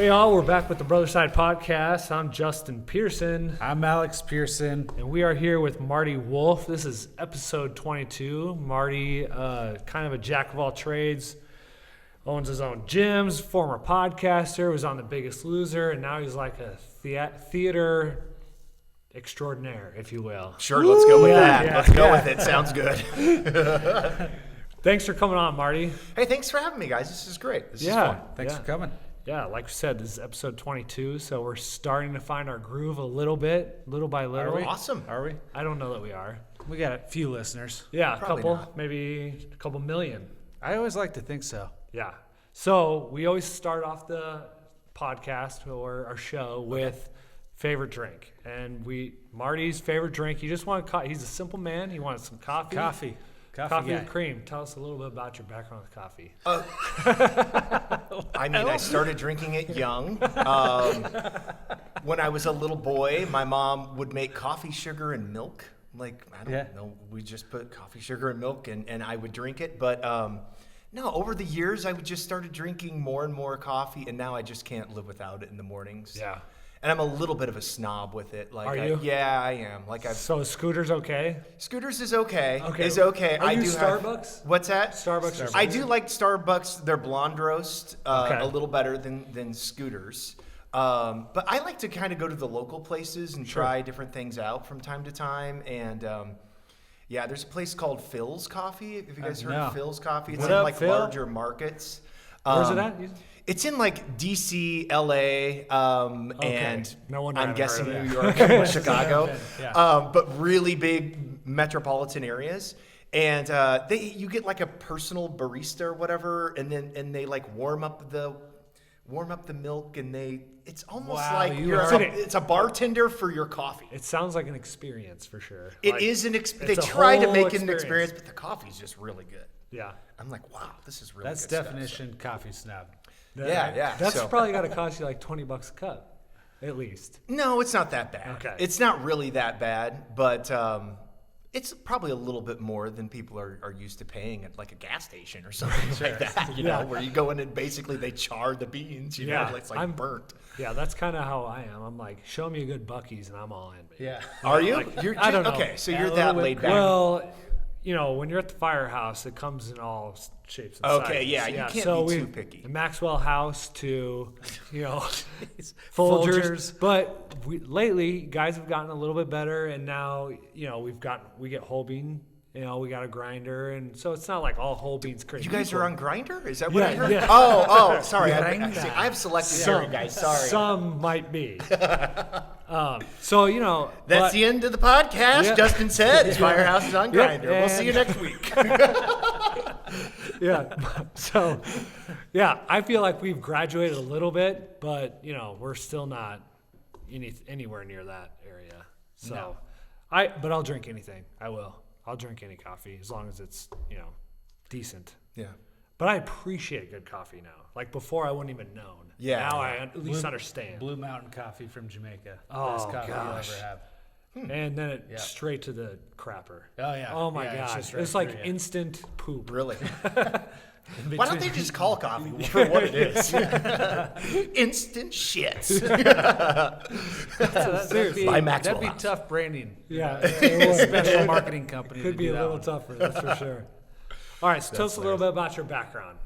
Hey y'all, we're back with the Brother Side Podcast. I'm Justin Pearson. I'm Alex Pearson. And we are here with Marty Wolff. This is episode 22. Marty, kind of a jack of all trades, owns his own gyms, former podcaster, was on The Biggest Loser, and now he's like a theater extraordinaire, if you will. Sure, let's go with that. Yeah. Let's go with it. Sounds good. Thanks for coming on, Marty. Hey, thanks for having me, guys. This is great. This is Yeah. fun. Thanks for coming. Yeah, like we said, this is episode 22, so we're starting to find our groove a little bit, little by little. Are we? Awesome. Are we? I don't know that we are. We got a few listeners. Yeah, Probably couple, not. maybe a couple million. I always like to think so. Yeah. So we always start off the podcast or our show with favorite drink. And Marty's favorite drink, he just wanted he's a simple man. He wanted some coffee. Coffee Coffee guy. and cream. Tell us a little bit about your background with coffee. I mean, I started drinking it young. When I was a little boy, my mom would make coffee, sugar, and milk. Like, I don't know. We just put coffee, sugar, and milk, and I would drink it. But no, over the years, I just started drinking more and more coffee, and now I just can't live without it in the mornings. Yeah. And I'm a little bit of a snob with it. Like, Are you? Yeah, I am. Like, So Scooter's okay? Scooters is okay. Okay. Is okay. Are you do Starbucks? Have, what's that? Starbucks. Or I do like Starbucks. Their blonde roast Okay. a little better than Scooters. But I like to kind of go to the local places and try different things out from time to time. And yeah, there's a place called Phil's Coffee. Have you guys heard of Phil's Coffee? It's What in up, like Phil? larger markets. Where's it at? It's in like DC, LA, and No wonder I I'm haven't guessing heard of New that. York and Chicago, Yeah. but really big metropolitan areas. And you get like a personal barista or whatever, and they like warm up the milk, and it's almost like it's a bartender for your coffee. It sounds like an experience for sure. It Like, is they it's a try to whole make it an experience, but the coffee's just really good. Yeah. I'm like, wow, this is really That's good definition coffee snob. Yeah. That's So- probably got to cost you like $20 a cup, at least. No, it's not that bad. Okay. It's not really that bad, but it's probably a little bit more than people are used to paying at like a gas station or something like that, you know, where you go in and basically they char the beans, you know, it's like burnt. Yeah, that's kind of how I am. I'm like, show me a good Buc-ee's and I'm all in. Baby. Yeah. Are you? Like, You're I don't know. Okay, so Yeah, you're a that little laid bit- back. Well, you know, when you're at the firehouse, it comes in all shapes and sizes. Okay, yeah, you can't so be too picky. The Maxwell House to, you know, Folgers. Folgers. But lately, guys have gotten a little bit better, and now, you know, we get whole bean. You know, we got a grinder, and so it's not like all whole beans crazy. You guys are on Grindr? Is that what I heard? Yeah. Oh, sorry. I Grindr. have selective hearing, guys. Sorry. Some might be. So, you know. That's the end of the podcast. Yeah. Justin said his firehouse is on Yep, Grindr. We'll see you and- next week. Yeah. So, yeah, I feel like we've graduated a little bit, but, you know, we're still not anywhere near that area. So, No. but I'll drink anything. I will. I'll drink any coffee as long as it's, you know, decent. Yeah. But I appreciate good coffee now. Like before, I wouldn't even known. Yeah, Now yeah. I at least understand. Blue Mountain Coffee from Jamaica. Oh, Best coffee gosh. you'll ever have. And then straight to the crapper. Oh, yeah. Oh my Yeah, it's gosh. just It's, right like through, yeah. instant poop. Really? Why don't they just call coffee for what it is? Instant shits. Seriously, By Maxwell that'd be House. tough branding. Yeah. it would. Special marketing company. Could to be do a that little one. tougher, that's for sure. All right, so tell us a little bit about your background.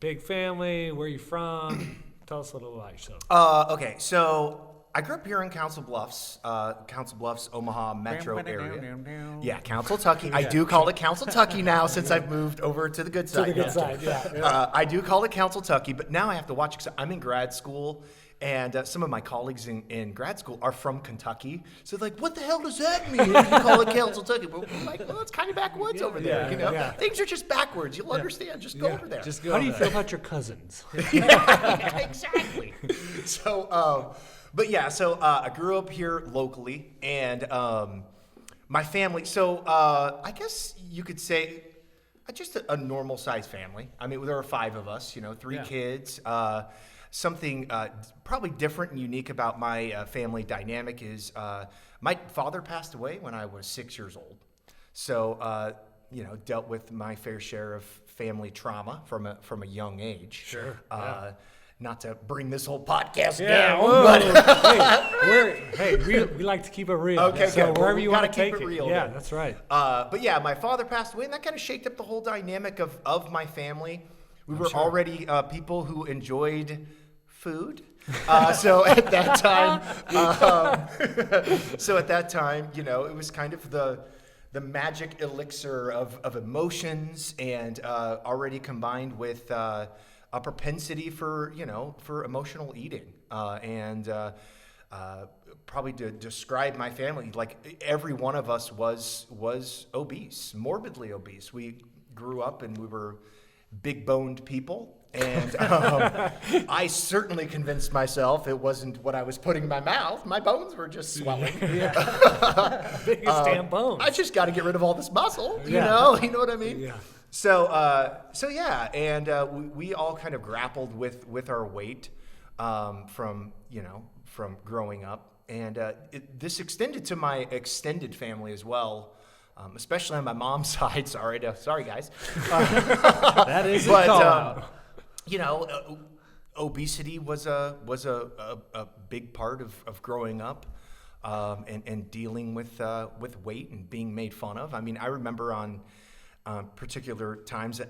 Big family, where you from? Tell us a little about yourself. Okay, so I grew up here in Council Bluffs, Omaha metro area. Yeah, Council Tucky. I do call it Council Tucky now since I've moved over to the good side. To the good side, yeah. I do call it Council Tucky, but now I have to watch because I'm in grad school, and some of my colleagues in grad school are from Kentucky. So they're like, what the hell does that mean if you call it Council Tucky? But we're like, well, it's kind of backwoods over there, you know? yeah. Things are just backwards. You'll understand. Just go over there. Just go How do you over feel there. about your cousins? Yeah, exactly. So, but yeah, so I grew up here locally, and my family. So I guess you could say just a normal sized family. I mean, there were 5 of us. You know, 3 kids. Something probably different and unique about my family dynamic is my father passed away when I was 6 years old. So, you know, dealt with my fair share of family trauma from a young age. Sure. not to bring this whole podcast Yeah, down, whoa. but we like to keep it real. Okay, so good. wherever We you want to gotta keep take it it. real Yeah, then. that's right. but yeah, my father passed away, and that kind of shaped up the whole dynamic of my family. We were already people who enjoyed food. So at that time, you know, it was kind of the magic elixir of emotions, and already combined with a propensity for emotional eating, and probably to describe my family, like every one of us was obese, morbidly obese. We grew up and we were big boned people. And I certainly convinced myself it wasn't what I was putting in my mouth. My bones were just swelling. Biggest damn bones. I just got to get rid of all this muscle. You Yeah. know what I mean? Yeah. So yeah, and we all kind of grappled with our weight from growing up, and this extended to my extended family as well. Especially on my mom's side. Sorry guys. That is a But, call out. Obesity was a big part of growing up, and dealing with weight and being made fun of. I mean, I remember on particular times.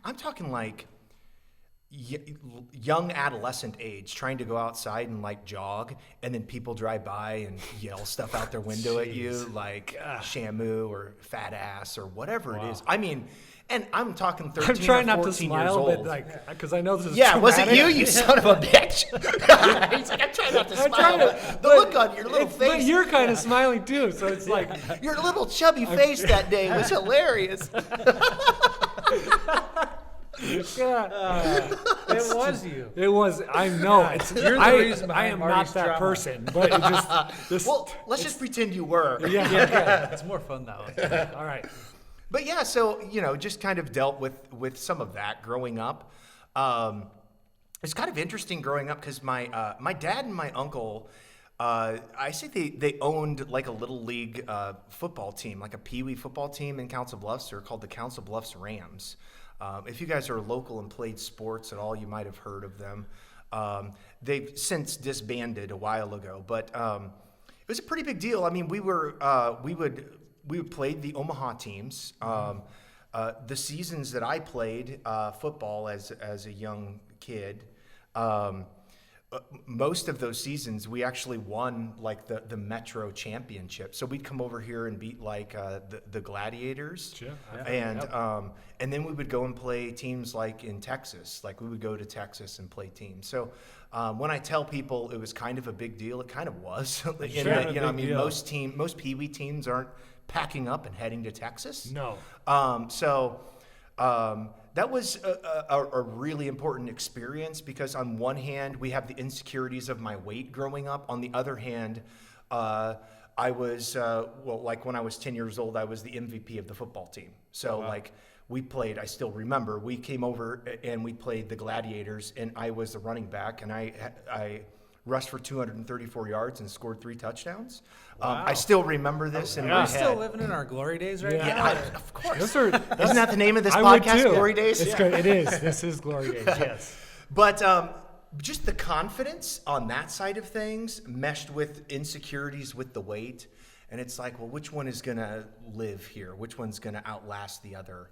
I'm talking like young adolescent age, trying to go outside and like jog, and then people drive by and yell stuff out their window at you, like shamu or fat ass or whatever it is. I mean, and I'm talking 13 I'm trying or not 14 to years smile, old. but like, because I know this is Yeah, was it traumatic. you son of a bitch? He's like, I'm trying not to smile, trying to- but the look on your little But face, you're kind of smiling too, so it's like, your little chubby face that day was hilarious. It was you. it was. I know. You're the I reason I behind am Marty's not that drama. person, but it just. This, Well, let's just pretend you were. yeah. It's more fun that way. All right. But yeah, so just kind of dealt with some of that growing up. It's kind of interesting growing up because my dad and my uncle, I say they owned like a little league football team, like a peewee football team in Council Bluffs. They're called the Council Bluffs Rams. If you guys are local and played sports at all, you might have heard of them. They've since disbanded a while ago, but it was a pretty big deal. I mean, we would play the Omaha teams. The seasons that I played football as a young kid, most of those seasons we actually won like the Metro Championship. So we'd come over here and beat like the Gladiators, Sure. and then we would go and play teams like in Texas. Like we would go to Texas and play teams. So when I tell people it was kind of a big deal, it kind of was. In that, a big deal. most Pee-wee teams aren't packing up and heading to Texas. No. That was a really important experience because on one hand, we have the insecurities of my weight growing up. On the other hand, I was, like when I was 10 years old, I was the MVP of the football team. So like we played, I still remember, we came over and we played the Gladiators, and I was the running back, and I rushed for 234 yards and scored 3 touchdowns. I still remember this in my Are we head. still living in our glory days right Yeah. now? Of course. Those are, Isn't that the name of this I would podcast, too. Glory Days? It's good. It is. This is Glory Days. Yes. But just the confidence on that side of things meshed with insecurities with the weight. And it's like, well, which one is going to live here? Which one's going to outlast the other?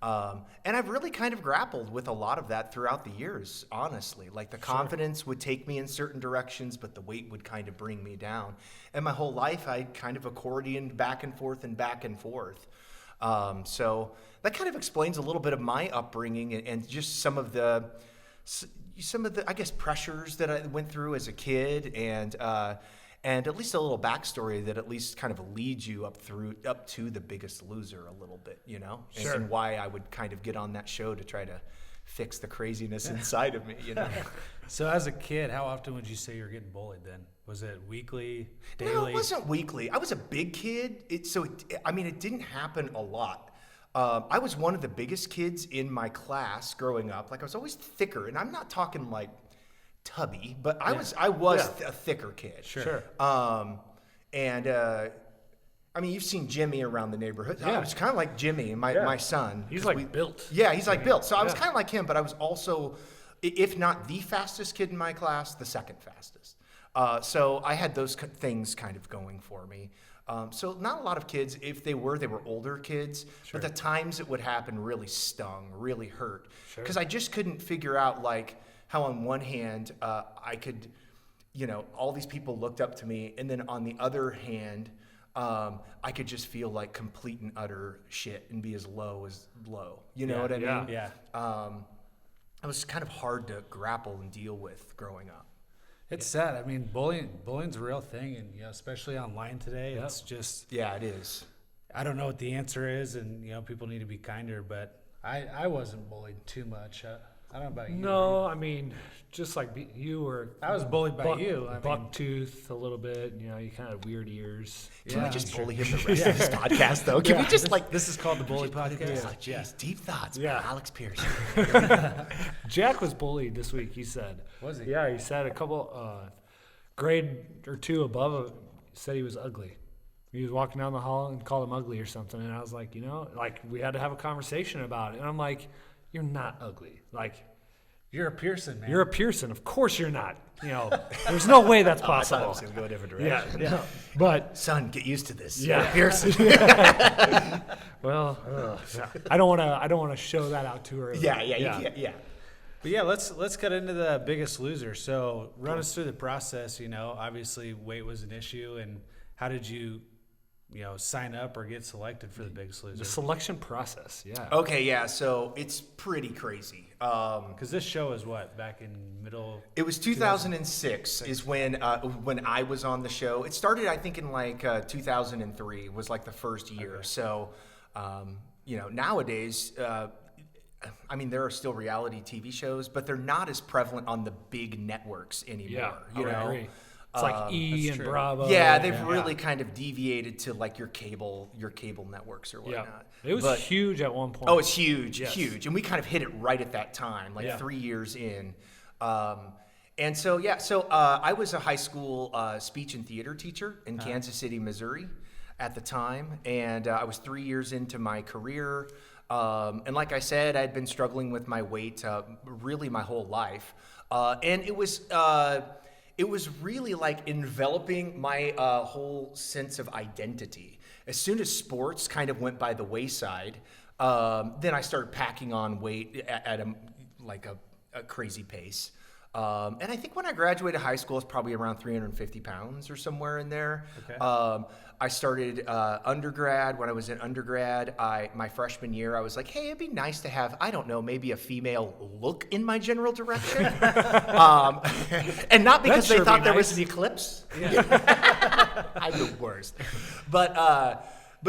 And I've really kind of grappled with a lot of that throughout the years, honestly. Like the confidence would take me in certain directions, but the weight would kind of bring me down. And my whole life, I kind of accordioned back and forth and back and forth. So that kind of explains a little bit of my upbringing and just some of the, I guess, pressures that I went through as a kid, and at least a little backstory that at least kind of leads you up to The Biggest Loser a little bit, Sure. and why I would kind of get on that show to try to fix the craziness inside of me, So as a kid, how often would you say you're getting bullied then? Was it weekly, daily? No, it wasn't weekly. I was a big kid, it didn't happen a lot. I was one of the biggest kids in my class growing up. Like I was always thicker, and I'm not talking like tubby, but I was a thicker kid. Sure. You've seen Jimmy around the neighborhood. Yeah. I was kind of like Jimmy, my son. He's 'cause like built. Yeah, he's like built. So I was kind of like him, but I was also if not the fastest kid in my class, the second fastest. So I had those things kind of going for me. So not a lot of kids, if they were older kids, Sure. but the times it would happen really stung, really hurt. Sure. Because I just couldn't figure out like how on one hand I could, all these people looked up to me, and then on the other hand, I could just feel like complete and utter shit and be as low as low. You know what I mean? Yeah. It was kind of hard to grapple and deal with growing up. It's sad. I mean, bullying's a real thing, and especially online today, it's just Yeah, it is. I don't know what the answer is, and people need to be kinder. But I wasn't bullied too much. I don't know about you. No, I mean, just like you were. I was bullied by you. I mean, Bucktooth a little bit. You kind of weird ears. Can we Yeah, just I'm bully him the rest of this podcast, though? Can we just this is called the Bully Podcast. Oh, jeez, deep thoughts. Yeah. By Alex Pierce. Jack was bullied this week. He said. Was he? Yeah, he said a couple grade or two above him said he was ugly. He was walking down the hall and called him ugly or something, and I was like, like we had to have a conversation about it, and I'm like, you're not ugly. Like, You're a Pearson, man. you're a Pearson. Of course you're not. There's no way that's I thought it possible. was going to go a different Yeah, direction. yeah. But Son, get used to this. Yeah. Pearson. well, yeah. I don't want to show that out too early. yeah. But yeah, let's get into the Biggest Loser. So run us through the process. Obviously weight was an issue, and how did you, sign up or get selected for the Biggest The Loser? selection process. Yeah. Okay, yeah. So it's pretty crazy. Because this show is what, back in middle. It was 2006 is when I was on the show. It started, I think, in like 2003 was like the first year. Okay. So, nowadays, there are still reality TV shows, but they're not as prevalent on the big networks anymore. Yeah, I would agree. It's like E and true. Bravo. Yeah, they've really kind of deviated to like your cable networks or whatnot. Yeah. It was huge at one point. Oh, it's huge, Yes. huge. And we kind of hit it right at that time, like 3 years in. And so I was a high school speech and theater teacher in Kansas City, Missouri at the time. And I was 3 years into my career. And like I said, I'd been struggling with my weight really my whole life. And it was really like enveloping my whole sense of identity. As soon as sports kind of went by the wayside, then I started packing on weight at a crazy pace. And I think when I graduated high school, it's probably around 350 pounds or somewhere in there. Okay. I started undergrad. When I was in undergrad, my freshman year, I was like, hey, it'd be nice to have, I don't know, maybe a female look in my general direction. And not because they thought there was an eclipse. Yeah. I'm the worst. But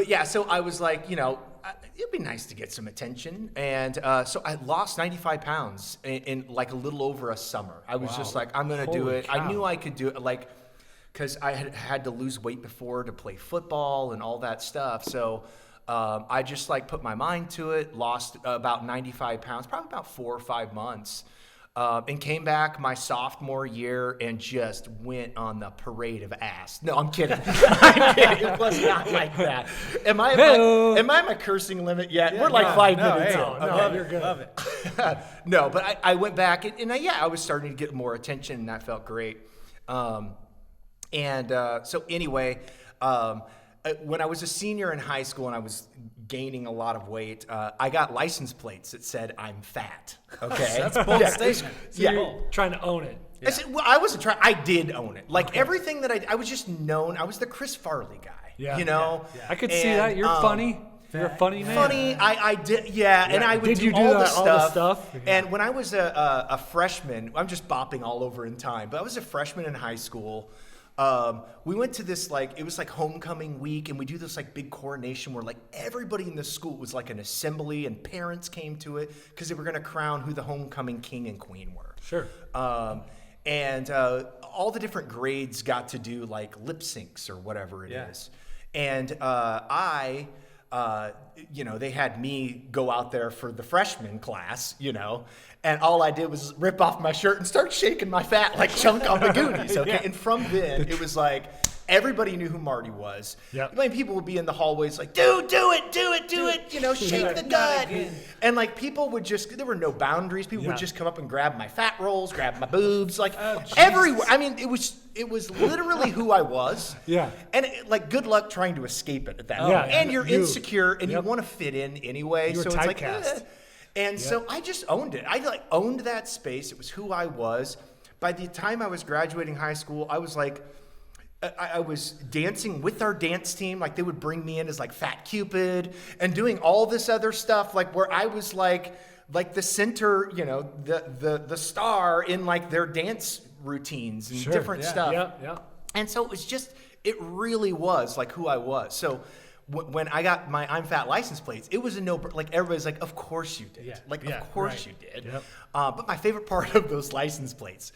yeah, so I was like, it'd be nice to get some attention. And so I lost 95 pounds in like a little over a summer. I was just like, I'm going to do Holy it. cow. I knew I could do it, because I had to lose weight before to play football and all that stuff. So I just put my mind to it, lost about 95 pounds, probably about 4 or 5 months. And came back my sophomore year and just went on the parade of ass. No, I'm kidding. I'm kidding. It was not like that. Am I at my cursing limit yet? Yeah, We're like 5 minutes hey, in. I love it. Love it. No, but I went back and I was starting to get more attention, and that felt great. So anyway, when I was a senior in high school and I was gaining a lot of weight, I got license plates that said I'm fat. Okay, That's a bold statement. So you're trying to own it. I said, well, I wasn't trying. I did own it. Everything that I was just known. I was the Chris Farley guy. Yeah. I I could see that. You're funny. You're a funny man. Funny, I did, and I would Did do you do all the that- all the stuff. stuff? And when I was a freshman, I'm just bopping all over in time, but I was a freshman in high school. We went to this it was like homecoming week, and we do this big coronation where everybody in the school was an assembly, and parents came to it because they were going to crown who the homecoming king and queen were. Sure. And all the different grades got to do lip syncs or whatever it is. And they had me go out there for the freshman class, and all I did was rip off my shirt and start shaking my fat chunk on the Goonies, okay? And from then, it was Everybody knew who Marty was. Yep. I mean, people would be in the hallways like, dude, do it, you know, shake the gut. And like people would just, there were no boundaries. People would just come up and grab my fat rolls, grab my boobs, like everywhere. I mean, it was literally who I was. Yeah. And like, good luck trying to escape it at that point. Yeah. And you're insecure and you want to fit in anyway. You were so it's like, typecast. And so I just owned it. I like owned that space. It was who I was. By the time I was graduating high school, I was like, I was dancing with our dance team. Like they would bring me in as like Fat Cupid and doing all this other stuff, like where I was like the center, you know, the star in like their dance routines and different stuff. Yeah. And so it was just, it really was like who I was. So when I got my I'm Fat license plates, it was a no, like everybody's like, of course you did. Of course you did. Yep. But my favorite part of those license plates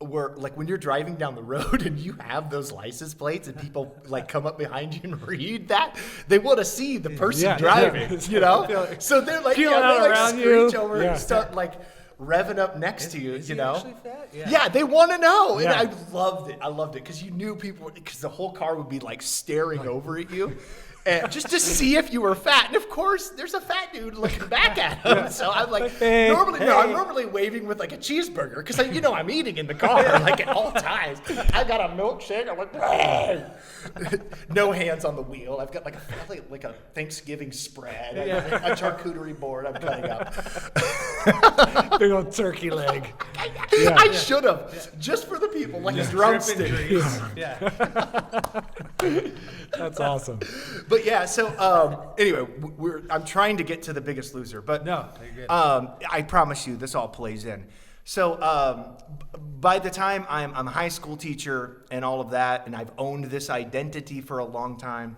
were like when you're driving down the road and you have those license plates and people like come up behind you and read that, they want to see the person driving, you know? So they're like, screech over and start like revving up next to you, you know? Actually fat? Yeah, they want to know. And Yeah. I loved it because you knew people, because the whole car would be like staring over at you. And just to see if you were fat. And of course, there's a fat dude looking back at him. So I'm like, I'm normally waving with like a cheeseburger because I'm eating in the car like at all times. I got a milkshake. I'm like, "Hey." No hands on the wheel. I've got like a Thanksgiving spread, a charcuterie board I'm cutting up. Big old turkey leg. I should have, just for the people, like a drumstick. That's awesome. But yeah, so anyway, I'm trying to get to the Biggest Loser, but No, you're good. I promise you, this all plays in. So by the time I'm a high school teacher and all of that, and I've owned this identity for a long time,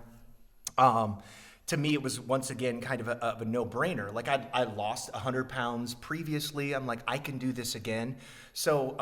to me it was once again kind of a no-brainer. Like I lost 100 pounds previously. I'm like, I can do this again. So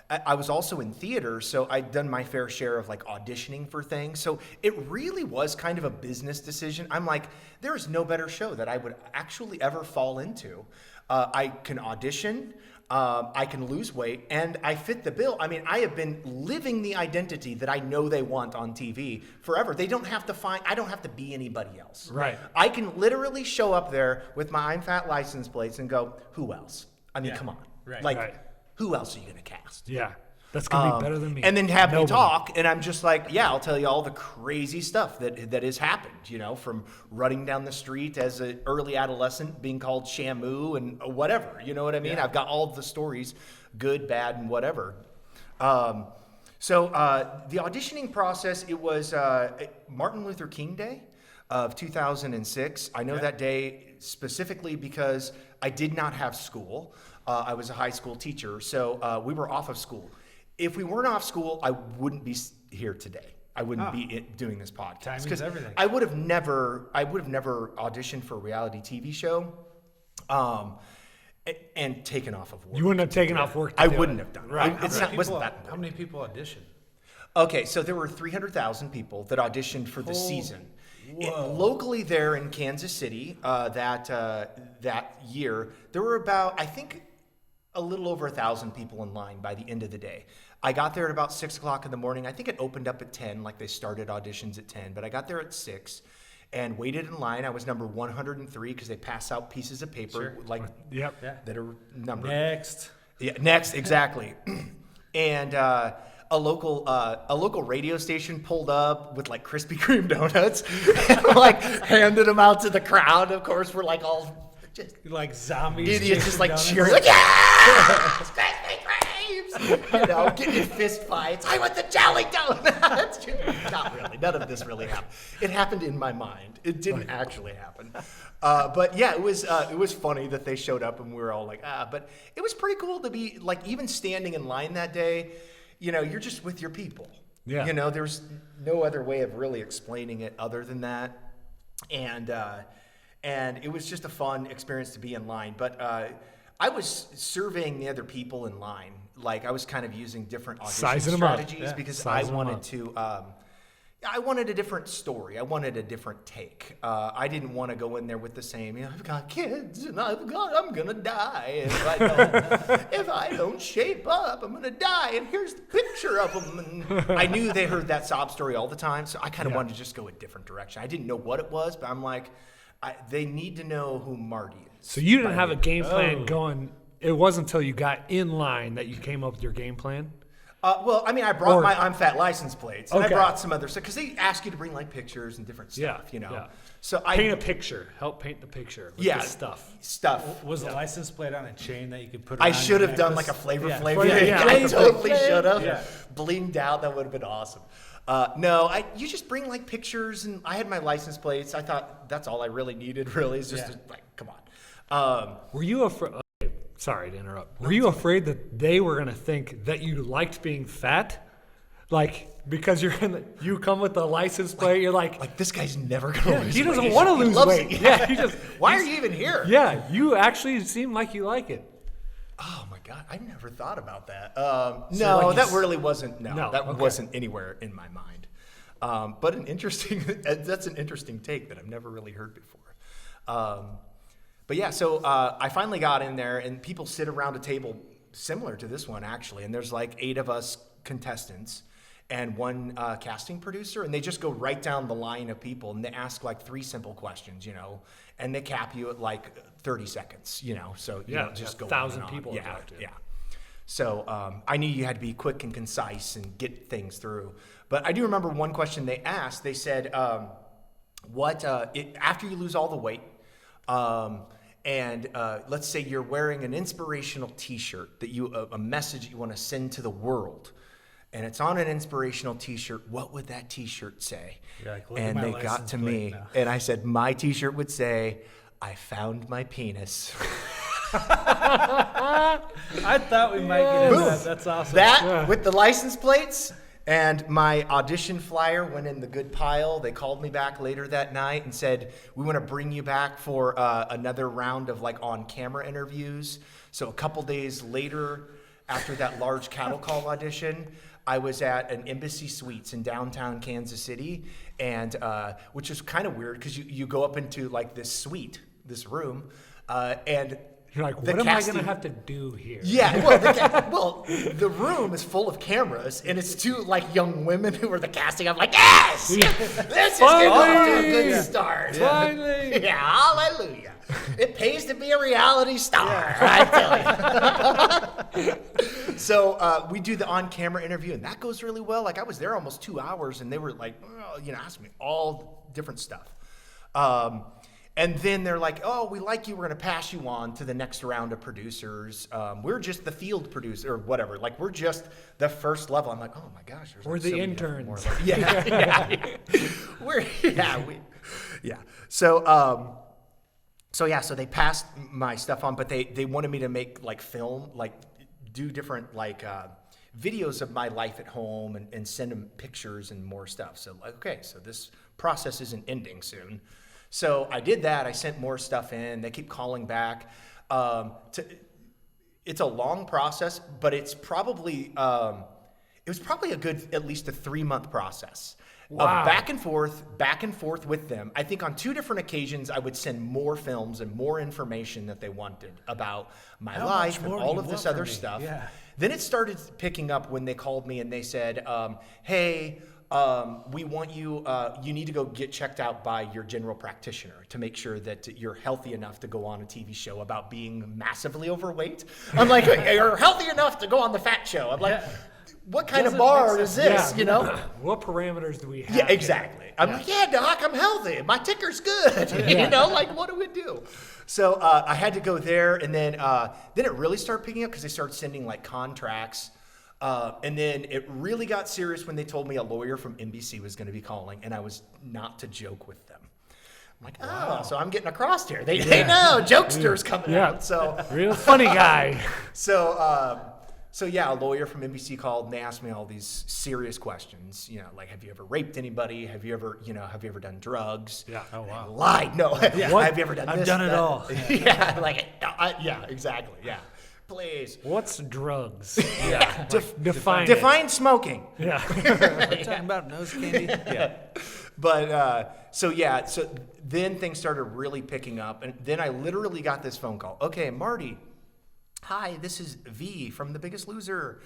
I was also in theater, so I'd done my fair share of like auditioning for things. So it really was kind of a business decision. I'm like, there is no better show that I would actually ever fall into. I can audition, I can lose weight, and I fit the bill. I mean, I have been living the identity that I know they want on TV forever. I don't have to be anybody else. Right. I can literally show up there with my I'm Fat license plates and go, who else? I mean, come on. Right. Like, Right. who else are you going to cast? Yeah. That's going to be better than me. And then have me Nobody. talk, and I'm just like, yeah, I'll tell you all the crazy stuff that has happened, from running down the street as an early adolescent, being called Shamu and whatever, you know what I mean? I've got all of the stories, good, bad, and whatever. So the auditioning process, it was Martin Luther King Day of 2006. I know that day specifically because I did not have school. I was a high school teacher, so we were off of school. If we weren't off school, I wouldn't be here today. I wouldn't be doing this podcast. Timing's everything. I would have never auditioned for a reality TV show, and taken off of work. You wouldn't have taken off work. I wouldn't have done it. Right. Wasn't that important. How many people audition? Okay, so there were 300,000 people that auditioned for the season. Locally there in Kansas City, that year, there were about, I think, a little over 1,000 people in line by the end of the day. I got there at about 6 o'clock in the morning. I think it opened up at 10, like they started auditions at 10, but I got there at 6 and waited in line. I was number 103 because they pass out pieces of paper that are numbered. Next. Yeah, next, exactly. And a local radio station pulled up with like Krispy Kreme donuts and like handed them out to the crowd. Of course, we're like all just Like zombies. idiots, just like donuts. cheering, like, yeah, Krispy Kremes, getting in fist fights. I want the jelly donuts. Not really. None of this really happened. It happened in my mind. It didn't actually happen. But yeah, it was funny that they showed up and we were all like, But it was pretty cool to be like, even standing in line that day. You're just with your people. Yeah. There's no other way of really explaining it other than that. And it was just a fun experience to be in line. But I was surveying the other people in line. Like I was kind of using different audition Sizing them up. strategies because Sizing I them wanted up. to. I wanted a different story. I wanted a different take. I didn't want to go in there with the same, I've got kids and I'm gonna die if I don't shape up. I'm gonna die, and here's the picture of them. And I knew they heard that sob story all the time, so I kind of wanted to just go a different direction. I didn't know what it was, but I'm like, they need to know who Marty is. So you didn't have a game plan going. It wasn't until you got in line that you came up with your game plan. Well, I mean, I brought my I'm Fat license plates, and Okay. I brought some other stuff because they ask you to bring like pictures and different stuff, you know. Yeah. So Paint a picture. Help paint the picture with the stuff. Stuff. Was the license plate on a chain that you could put? I around should your have done necklace? like a Flavor Yeah. Flav. Yeah. I totally should have. Yeah. Blinged out. That would have been awesome. No, you just bring like pictures, and I had my license plates. I thought that's all I really needed. Really, is just like, come on. Were you afraid? Sorry to interrupt. Were you afraid that they were gonna think that you liked being fat? Like, because you come with the license plate, you're like This guy's never gonna lose he weight. doesn't want to He lose loves weight. it. Yeah, he just. Why are you even here? Yeah, you actually seem like you like it. Oh my God, I never thought about that. like No, you that really wasn't. No, that okay. wasn't anywhere in my mind. But that's an interesting take that I've never really heard before. But yeah, so I finally got in there, and people sit around a table similar to this one actually, and there's like 8 of us contestants and one casting producer, and they just go right down the line of people, and they ask like 3 simple questions, you know, and they cap you at like 30 seconds, you know, so you don't just go 1,000 on and on. people to Yeah, talk to. yeah. So I knew you had to be quick and concise and get things through. But I do remember one question they asked. They said, after you lose all the weight, and let's say you're wearing an inspirational T-shirt that a message you want to send to the world, and it's on an inspirational T-shirt, what would that T-shirt say? Like, look at And my they got license to plate me, now. and I said, my T-shirt would say, "I found my penis." I thought we might get into that. That's awesome. That with the license plates and my audition flyer went in the good pile. They called me back later that night and said, "We want to bring you back for another round of like on-camera interviews." So a couple days later, after that large cattle call audition, I was at an Embassy Suites in downtown Kansas City, and which is kind of weird because you go up into like this suite, this room, and You're like, the what am I casting- gonna have to do here? Yeah, well, the room is full of cameras, and it's 2 like young women who are the casting. I'm like, yes, this is getting off to a good start. Finally. Yeah, hallelujah. It pays to be a reality star, I tell you. So we do the on-camera interview, and that goes really well. Like I was there almost 2 hours, and they were like, asking me all different stuff. And then they're like, "Oh, we like you. We're going to pass you on to the next round of producers. We're just the field producer or whatever. Like we're just the first level." I'm like, "Oh my gosh, there's We're like the so many interns. more levels." Yeah. So they passed my stuff on, but they wanted me to make like film, like do different like videos of my life at home and send them pictures and more stuff. So like, okay, so this process isn't ending soon. So I did that. I sent more stuff in. They keep calling back. It's a long process, but it's probably it was probably a good at least a 3-month process of back and forth with them. I think on 2 different occasions I would send more films and more information that they wanted about my life and all of this other stuff. Yeah. Then it started picking up when they called me and they said, "Hey, we want you, you need to go get checked out by your general practitioner to make sure that you're healthy enough to go on a TV show about being massively overweight." I'm like, "You're healthy enough to go on the fat show." I'm like, what kind of Doesn't bar make is sense. this, you know? What parameters do we have? Yeah, exactly. I'm like, "Yeah, doc, I'm healthy. My ticker's good." You know, like, what do we do? So I had to go there, and then it really started picking up because they started sending like contracts. And then it really got serious when they told me a lawyer from NBC was going to be calling, and I was not to joke with them. I'm like, "Oh, so I'm getting across here. They know jokesters coming out." So Real funny guy. So yeah, a lawyer from NBC called and they asked me all these serious questions. You know, like, have you ever raped anybody? Have you ever done drugs? Yeah. Oh, wow. I lied. No. Have you ever done I've this? done it that? all. Yeah. Like, yeah, exactly. Yeah. Please. What's drugs? Yeah. Define smoking. Yeah. Are you talking about nose candy? Yeah. But so then things started really picking up, and then I literally got this phone call. Okay, Marty, hi, this is V from The Biggest Loser.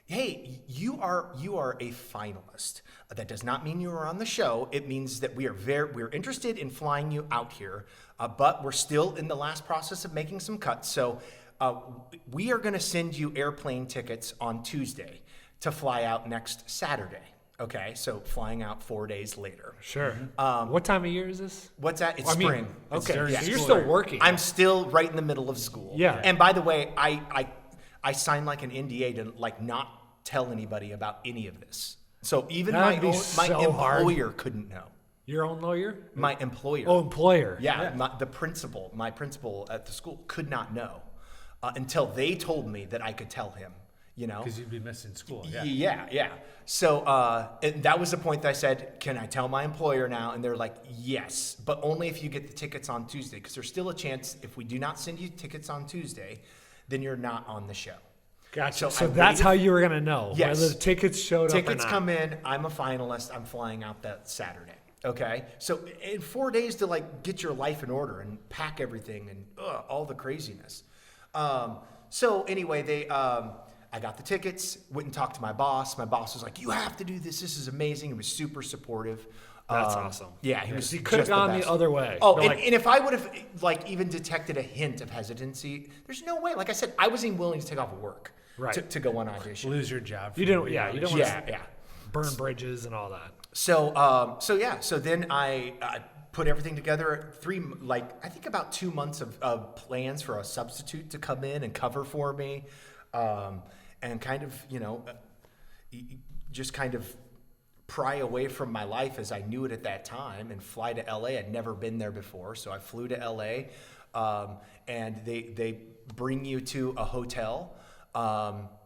Hey, you are a finalist. That does not mean you are on the show. It means that we're interested in flying you out here, but we're still in the last process of making some cuts. So we are going to send you airplane tickets on Tuesday to fly out next Saturday. Okay, so flying out 4 days later. Sure. What time of year is this? What's that? It's spring. Okay, during so you're school. still working. I'm still right in the middle of school. Yeah. And by the way, I signed like an NDA to like not tell anybody about any of this. So even That'd be my so employer couldn't know. Your own lawyer? My employer. Oh, employer. Yeah. My principal at the school could not know until they told me that I could tell him. You know, Because you'd be missing school. Yeah. Yeah. So and that was the point that I said, can I tell my employer now? And they're like, yes, but only if you get the tickets on Tuesday, because there's still a chance if we do not send you tickets on Tuesday, then you're not on the show. Gotcha. So So I that's waited- how you were going to know Yes. whether the tickets showed up or Tickets not. come in, I'm a finalist, I'm flying out that Saturday. Okay, so in 4 days to like get your life in order and pack everything and all the craziness. So anyway, I got the tickets, went and talked to my boss. My boss was like, you have to do this. This is amazing. He was super supportive. That's awesome. Yeah, he was. He could have just gone best. the other way. Oh, They're and, like, and if I would have like even detected a hint of hesitancy, there's no way. Like I said, I wasn't even willing to take off work Right. to go on audition. Lose your job. you didn't. Yeah, you don't want to Yeah. burn bridges and all that. So then I put everything together. I think about 2 months of plans for a substitute to come in and cover for me, and kind of just kind of pry away from my life as I knew it at that time and fly to LA. I'd never been there before, so I flew to LA, and they bring you to a hotel.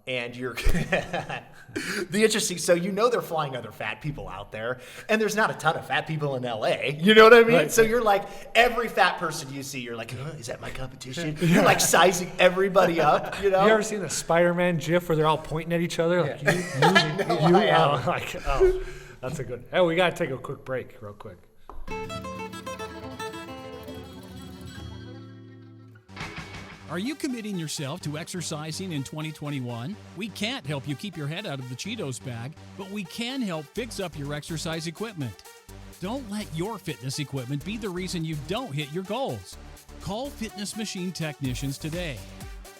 And you're the interesting, so they're flying other fat people out there, and there's not a ton of fat people in LA. You know what I mean? Right. So you're like every fat person you see, you're like, is that my competition? You're like sizing everybody up. You know? You ever seen the Spider-Man GIF where they're all pointing at each other? Like, I haven't. That's a good. Oh, we got to take a quick break, real quick. Are you committing yourself to exercising in 2021? We can't help you keep your head out of the Cheetos bag, but we can help fix up your exercise equipment. Don't let your fitness equipment be the reason you don't hit your goals. Call Fitness Machine Technicians today.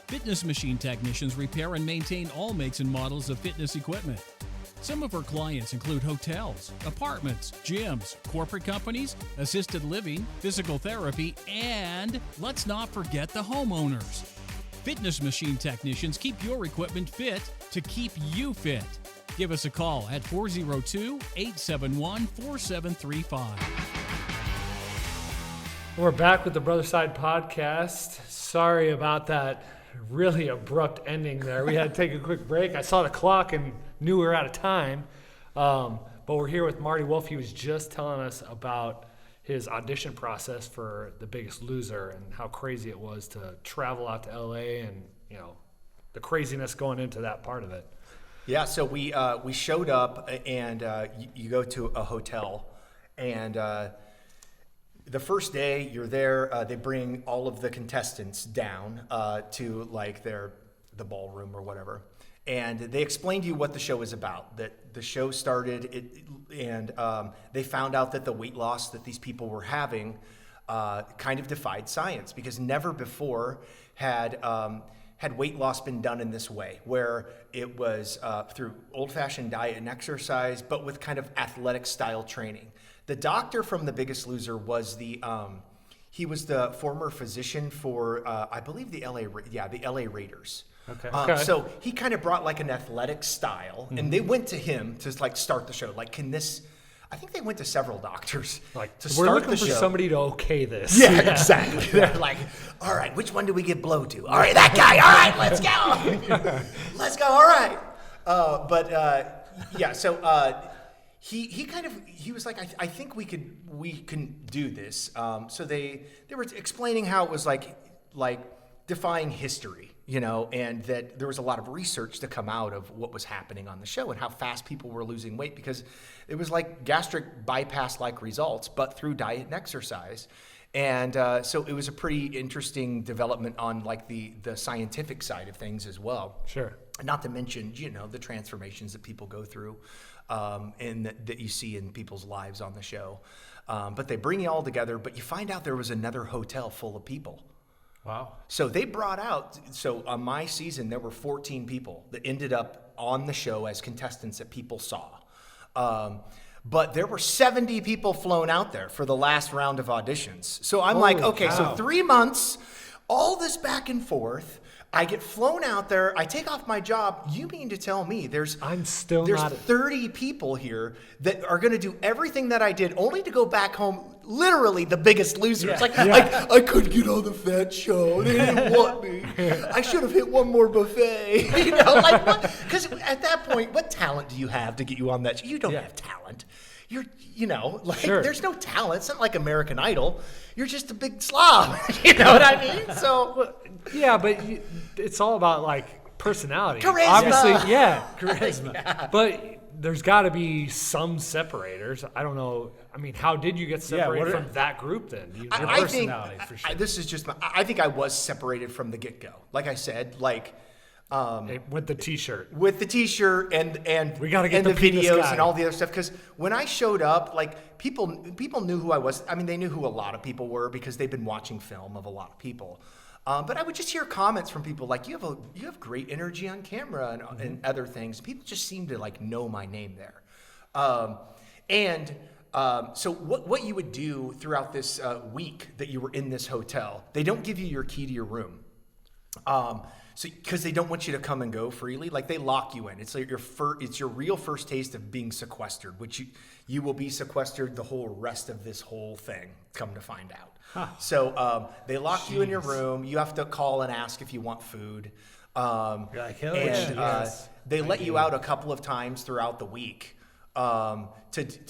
Fitness Machine Technicians repair and maintain all makes and models of fitness equipment. Some of our clients include hotels, apartments, gyms, corporate companies, assisted living, physical therapy, and let's not forget the homeowners. Fitness Machine Technicians keep your equipment fit to keep you fit. Give us a call at 402-871-4735. We're back with the Brother Side podcast. Sorry about that really abrupt ending there. We had to take a quick break. I saw the clock and knew we were out of time. But we're here with Marty Wolff. He was just telling us about his audition process for The Biggest Loser and how crazy it was to travel out to LA and, the craziness going into that part of it. Yeah, so we showed up, and you go to a hotel, and the first day you're there, they bring all of the contestants down to like the ballroom or whatever, and they explain to you what the show is about. That the show started, and they found out that the weight loss that these people were having kind of defied science, because never before had weight loss been done in this way, where it was through old-fashioned diet and exercise, but with kind of athletic style training. The doctor from The Biggest Loser was the former physician for I believe the LA Raiders. Okay. So he kind of brought like an athletic style, and they went to him to like start the show. Like, I think they went to several doctors Like, to we're start looking the for show. somebody to okay this. Yeah, exactly. They're like, all right, which one do we give blow to? All right, that guy. All right, let's go. Let's go. All right. So he was like, I think we can do this. So they were explaining how it was like defying history, and that there was a lot of research to come out of what was happening on the show and how fast people were losing weight, because it was like gastric bypass-like results, but through diet and exercise. And so it was a pretty interesting development on like the scientific side of things as well. Sure. Not to mention, the transformations that people go through and that you see in people's lives on the show. But they bring you all together, but you find out there was another hotel full of people. Wow. So they brought out, on my season, there were 14 people that ended up on the show as contestants that people saw. But there were 70 people flown out there for the last round of auditions. So I'm like, okay, cow. so 3 months, all this back and forth. I get flown out there. I take off my job. You mean to tell me there's 30 people here that are going to do everything that I did, only to go back home, literally the biggest losers. I couldn't get on the Fat Show. They didn't want me. I should have hit one more buffet. What? Because at that point, what talent do you have to get you on that show? You don't have talent. You're, Sure. There's no talent. It's not like American Idol. You're just a big slob. You know what I mean? So, yeah, but it's all about like personality. Charisma. Obviously, yeah, charisma. Yeah. But there's got to be some separators. I don't know. I mean, how did you get separated from that group then? Your I personality, think, for sure. this is just I think I was separated from the get-go. Like I said, With the T-shirt. with the T-shirt and We gotta get and the the penis videos guy. and all the other stuff. Because when I showed up, like people knew who I was. I mean, they knew who a lot of people were because they've been watching film of a lot of people. But I would just hear comments from people like, you have great energy on camera and other things. People just seem to like know my name there. So what you would do throughout this week that you were in this hotel, they don't give you your key to your room. Because they don't want you to come and go freely, like they lock you in. It's like it's your real first taste of being sequestered, which you will be sequestered the whole rest of this whole thing. Come to find out. Huh. So they lock you in your room. You have to call and ask if you want food. You're like, hell And yes. they let you out a couple of times throughout the week to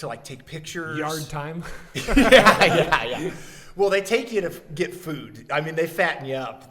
like take pictures. Yard time. yeah. Well, they take you to get food. I mean, they fatten you up.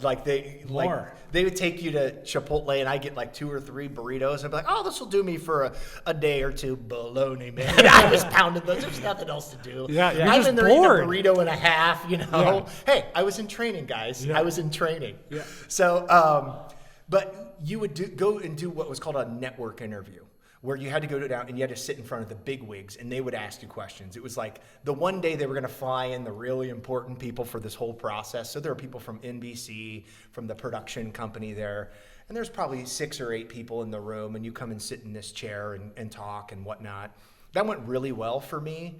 They would take you to Chipotle, and I get like 2 or 3 burritos. I'd be like, oh, this will do me for a day or two. Baloney, man. I was pounding those. There's nothing else to do. Yeah, you're I'm just in there bored. eating a burrito and a half. Yeah. Hey, I was in training, guys. Yeah. I was in training. Yeah. So, but you would go and do what was called a network interview, where you had to go down and you had to sit in front of the big wigs and they would ask you questions. It was like the one day they were going to fly in the really important people for this whole process. So there were people from NBC, from the production company there, and there's probably 6 or 8 people in the room, and you come and sit in this chair and talk and whatnot. That went really well for me.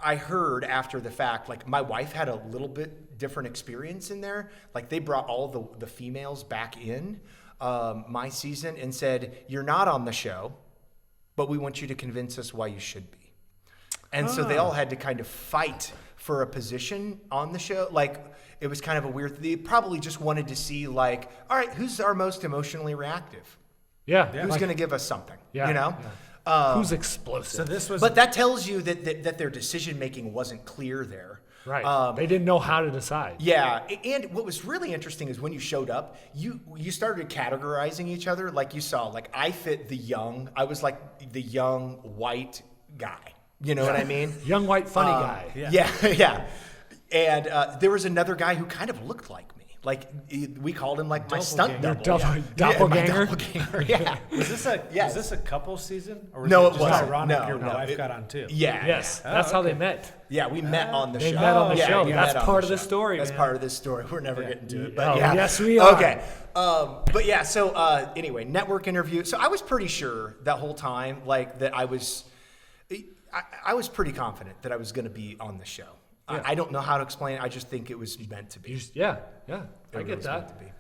I heard after the fact, like my wife had a little bit different experience in there. Like they brought all the females back in my season and said, you're not on the show, but we want you to convince us why you should be. And so they all had to kind of fight for a position on the show. Like it was kind of a weird, they probably just wanted to see like, all right, who's our most emotionally reactive? Yeah. Who's going to give us something? Yeah. Yeah. Who's explosive? So this was But that tells you that their decision making wasn't clear there. right. They didn't know how to decide. Yeah, and what was really interesting is when you showed up, you started categorizing each other. Like you saw, like I fit the young. I was like the young white guy. You know what I mean? Young white funny guy. Yeah. And there was another guy who kind of looked like me. Like we called him like my stunt double. Doppelganger. My doppelganger. Yeah. Was this a couple season? Or was No, it it just wasn't. ironic No, your no, wife it- got on too? Yeah. Yes, yeah. that's how okay. they met. Yeah, we met on the They show. met on the Yeah, show. we That's met on part the of the show. story, That's man. part of this story. We're never getting to it, but Oh, yeah. yes, we are. Okay. But yeah, so anyway, network interview. So I was pretty sure that whole time, like that I was pretty confident that I was going to be on the show. Yeah. I don't know how to explain it. I just think it was meant to be. Yeah. I It get was meant that. to be.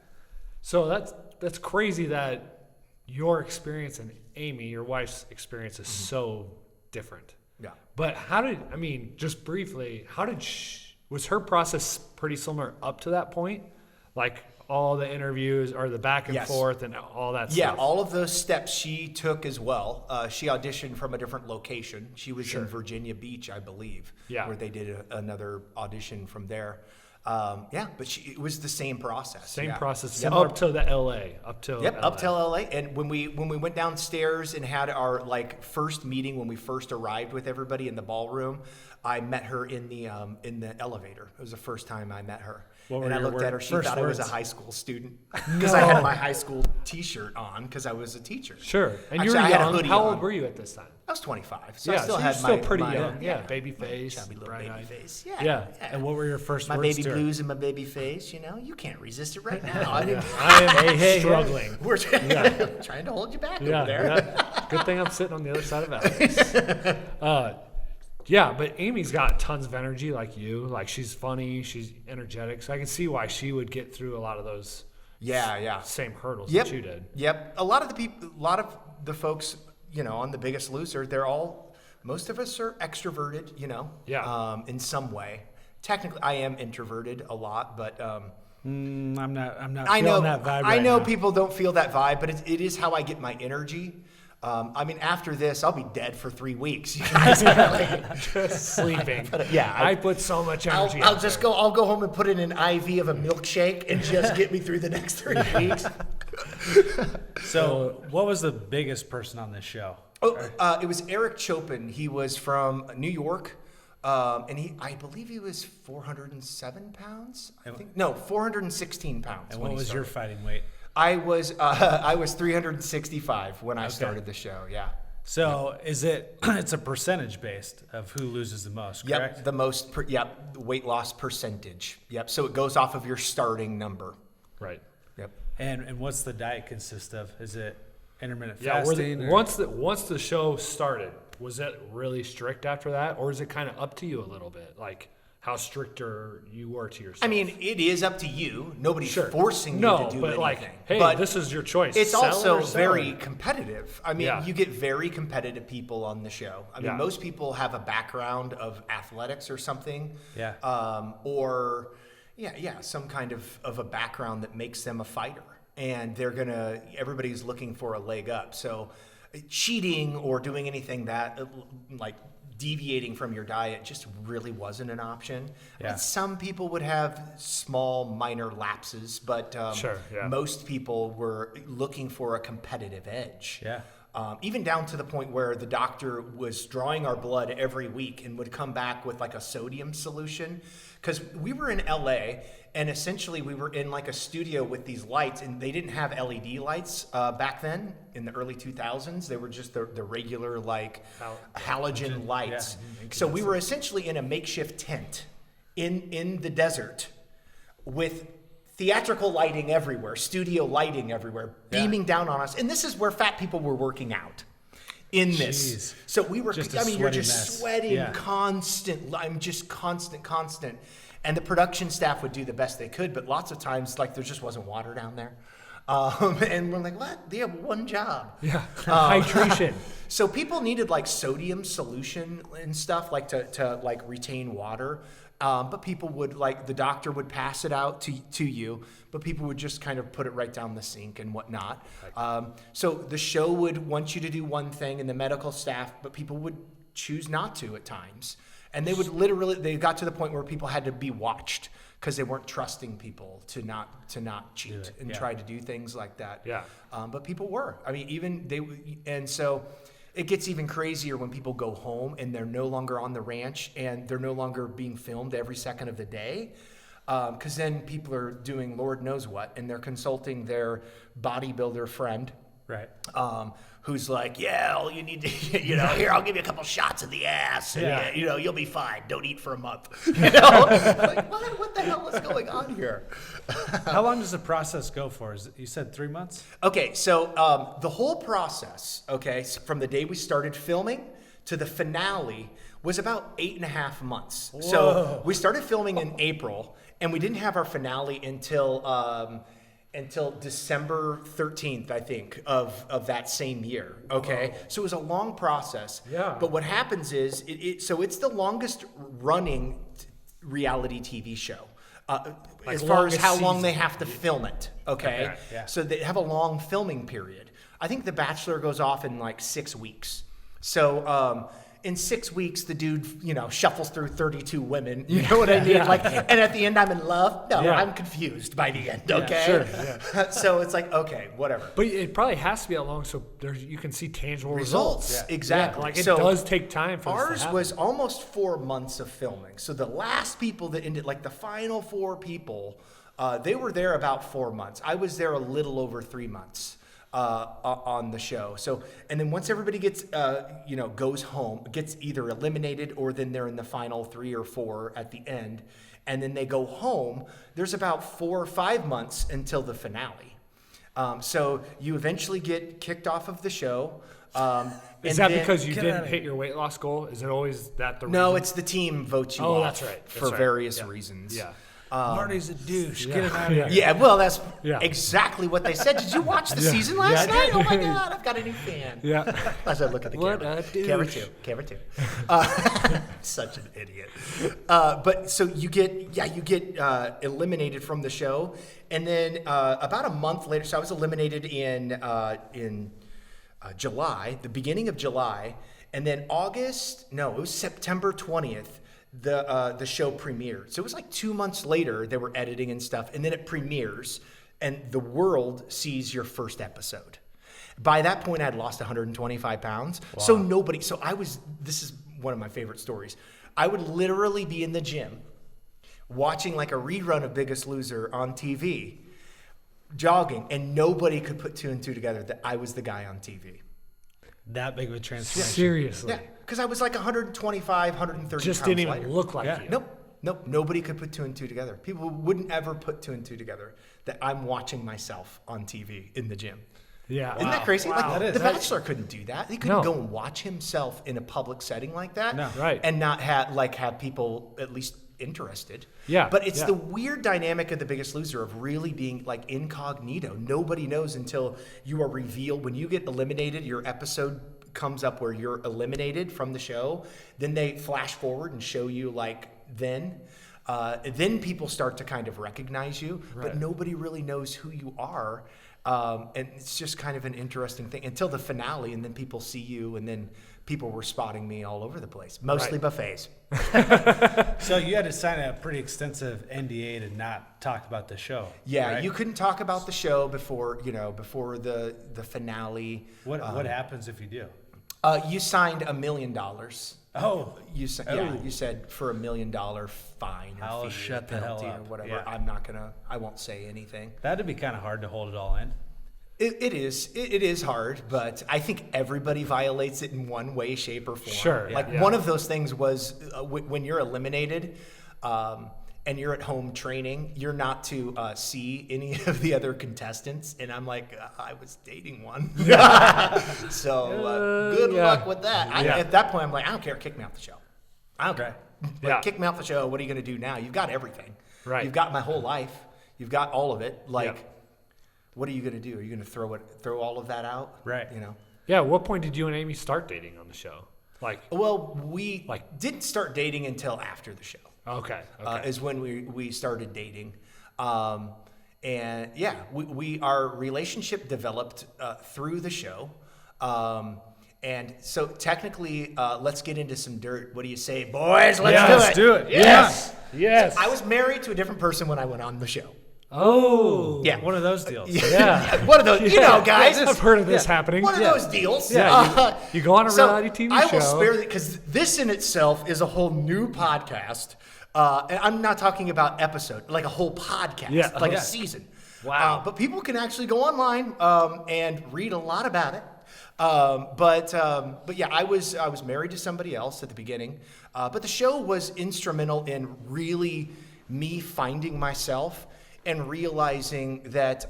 So that's crazy that your experience and Amy, your wife's experience, is so different. Yeah. But just briefly, was her process pretty similar up to that point? Like all the interviews or the back and Yes. forth and all that Yeah, stuff? all of those steps she took as well. She auditioned from a different location. She was Sure. in Virginia Beach, I believe, Yeah. where they did another audition from there. But it was the same process. Same process, Yep. similar to the LA, up till Yep, LA. up till LA. And when we went downstairs and had our first meeting when we first arrived with everybody in the ballroom, I met her in the elevator. It was the first time I met her. What And were I your looked at her. She first thought I was a words? high school student because I had my high school T-shirt on because I was a teacher. Sure. And Actually, you were I had a young. hoodie How on. old were you at this time? I was 25, so Yeah, I still so had you're still my pretty my, young. Yeah, baby face, chubby little bright-eyed. baby face. Yeah, Yeah. And what were your first my words baby to her? blues and my baby face. You can't resist it right now. I mean, I am struggling. we're trying to hold you back over there. Yeah. Good thing I'm sitting on the other side of Alex. Yeah, but Amy's got tons of energy like you. Like, she's funny, she's energetic. So I can see why she would get through a lot of those same hurdles Yep. that you did. Yep. A lot of the folks, on The Biggest Loser, most of us are extroverted, Yeah. in some way. Technically, I am introverted a lot, but I'm not I feeling know that vibe I right know now. people don't feel that vibe, but it is how I get my energy. After this, I'll be dead for 3 weeks. You guys Just sleeping. Yeah, I put so much energy I'll out just there. I'll go home and put in an IV of a milkshake and just get me through the next 3 weeks. So, what was the biggest person on this show? It was Eric Chopin. He was from New York, and I believe he was 407 pounds. 416 pounds. And when what he was your started. fighting weight? I was 365 when I started the show. Yeah. So, it's a percentage based of who loses the most, correct? Yep. The most. Weight loss percentage. Yep. So it goes off of your starting number. Right. Yep. And what's the diet consist of? Is it intermittent Yeah, fasting? or- once the show started, was it really strict after that? Or is it kind of up to you a little bit? Like, how stricter you were to yourself? I mean, it is up to you. Nobody's Sure. forcing you No, to do but anything. like, hey, But this is your choice. it's Sell also or sell very it. competitive. I mean, Yeah. you get very competitive people on the show. I mean, Yeah. most people have a background of athletics or something. Yeah. Some kind of a background that makes them a fighter. And everybody's looking for a leg up. So cheating or doing anything that, like, deviating from your diet just really wasn't an option. Yeah. And some people would have small, minor lapses, but Sure, yeah. most people were looking for a competitive edge. Yeah. Even down to the point where the doctor was drawing our blood every week and would come back with like a sodium solution. Because we were in LA, and essentially we were in like a studio with these lights, and they didn't have LED lights back then in the early 2000s. They were just the regular like halogen lights. So we were essentially in a makeshift tent in the desert with theatrical lighting everywhere, studio lighting everywhere, beaming down on us. And this is where fat people were working out. In this. Jeez. So we were, Just a you're sweaty just mess. sweating Yeah. constant. I'm just constant. And the production staff would do the best they could, but lots of times, like, there just wasn't water down there. And we're like, what? They have one job. Yeah. Hydration. So people needed like sodium solution and stuff, like to like retain water. But people would, like, the doctor would pass it out to you, but people would just kind of put it right down the sink and whatnot. So the show would want you to do one thing, and the medical staff, but people would choose not to at times. And they would they got to the point where people had to be watched because they weren't trusting people to not cheat and try to do things like that. Yeah. But people were. I mean, and so it gets even crazier when people go home and they're no longer on the ranch and they're no longer being filmed every second of the day. Because then people are doing Lord knows what, and they're consulting their bodybuilder friend. Right. Who's like, yeah, all you need to, here, I'll give you a couple shots in the ass, and you'll be fine. Don't eat for a month. Like, what the hell is going on here? How long does the process go for? You said 3 months? Okay, so the whole process, from the day we started filming to the finale was about 8.5 months. Whoa. So we started filming in April, and we didn't have our finale until December 13th, I think, of that same year. Okay, Whoa. So it was a long process. Yeah. But what happens is, so it's the longest running reality TV show. As far as longest how long season. they have to film it. Okay. Okay, yeah. So they have a long filming period. I think The Bachelor goes off in like 6 weeks. So in 6 weeks, the dude, shuffles through 32 women. You know what I mean? Like, and at the end, I'm in love. No, Yeah. I'm confused by the end. Okay. Sure, So it's like, okay, whatever. But it probably has to be that long so you can see tangible results. Exactly. Yeah, like it So does take time for this to ours happen. was almost 4 months of filming. So the last people that ended, like the final 4 people, they were there about 4 months. I was there a little over 3 months on the show. So, and then once everybody gets, goes home, gets either eliminated or then they're in the final 3 or 4 at the end, and then they go home, there's about 4 or 5 months until the finale. So you eventually get kicked off of the show. Is that because you didn't hit your weight loss goal? Is it always that the reason? No, it's the team votes you off that's right. for various reasons. Yeah. Marty's a douche. Get him out of here. Yeah, well, that's Yeah. exactly what they said. Did you watch the season last night? Oh my God, I've got a new fan. Yeah. As I look at the What camera. a douche. Camera two. Such an idiot. But so you get eliminated from the show, and then about a month later, so I was eliminated in July, the beginning of July, and then it was September 20th. The show premiered. So it was like 2 months later they were editing and stuff, and then it premieres and the world sees your first episode. By that point I had lost 125 pounds. Wow. This is one of my favorite stories. I would literally be in the gym watching like a rerun of Biggest Loser on TV, jogging, and nobody could put 2 and 2 together that I was the guy on TV. That big of a transformation. Seriously. Yeah, because I was like 125, 130 Just pounds didn't even lighter. look like you. Nope. Nobody could put 2 and 2 together. People wouldn't ever put 2 and 2 together that I'm watching myself on TV in the gym. Yeah. Isn't that crazy? Wow. Like That is. The Bachelor couldn't do that. He couldn't No. go and watch himself in a public setting like that. No. Right. And not have people at least interested. Yeah, But it's yeah. the weird dynamic of The Biggest Loser of really being like incognito. Nobody knows until you are revealed. When you get eliminated, your episode comes up where you're eliminated from the show. Then they flash forward and show you like then. Then people start to kind of recognize you, but nobody really knows who you are. And it's just kind of an interesting thing until the finale, and then people see you, and then people were spotting me all over the place, mostly buffets. So you had to sign a pretty extensive NDA to not talk about the show. Yeah, right? you couldn't talk about the show before the finale. What happens if you do? You signed $1 million. Oh, You said for $1 million fine or I'll fee shut or the hell penalty up. or whatever. Yeah. I won't say anything. that'd be kind of hard to hold it all in. It is hard, but I think everybody violates it in one way, shape, or form. Sure, Like yeah. one of those things was when you're eliminated, and you're at home training, you're not to see any of the other contestants. And I'm like, I was dating one. So good luck with that. At that point, I'm like, I don't care. Kick me off the show. I don't care. Yeah. Kick me off the show. What are you going to do now? You've got everything. Right. You've got my whole life. You've got all of it. Like, Yeah. what are you going to do? Are you going to throw all of that out? Right. Yeah. At what point did you and Amy start dating on the show? Like, Well, we didn't start dating until after the show. okay. Is when we started dating. And yeah, our relationship developed through the show. And so technically, let's get into some dirt. What do you say, boys? Let's do it. Yes. Yes. I was married to a different person when I went on the show. Oh. Yeah. One of those deals. Yeah. One of those, guys. I've heard of this happening. One of those deals. Yeah, you go on a reality TV I will show. spare because this in itself is a whole new podcast. And I'm not talking about episode, like a whole podcast, a season. Wow. But people can actually go online and read a lot about it. But yeah, I was married to somebody else at the beginning. But the show was instrumental in really me finding myself and realizing that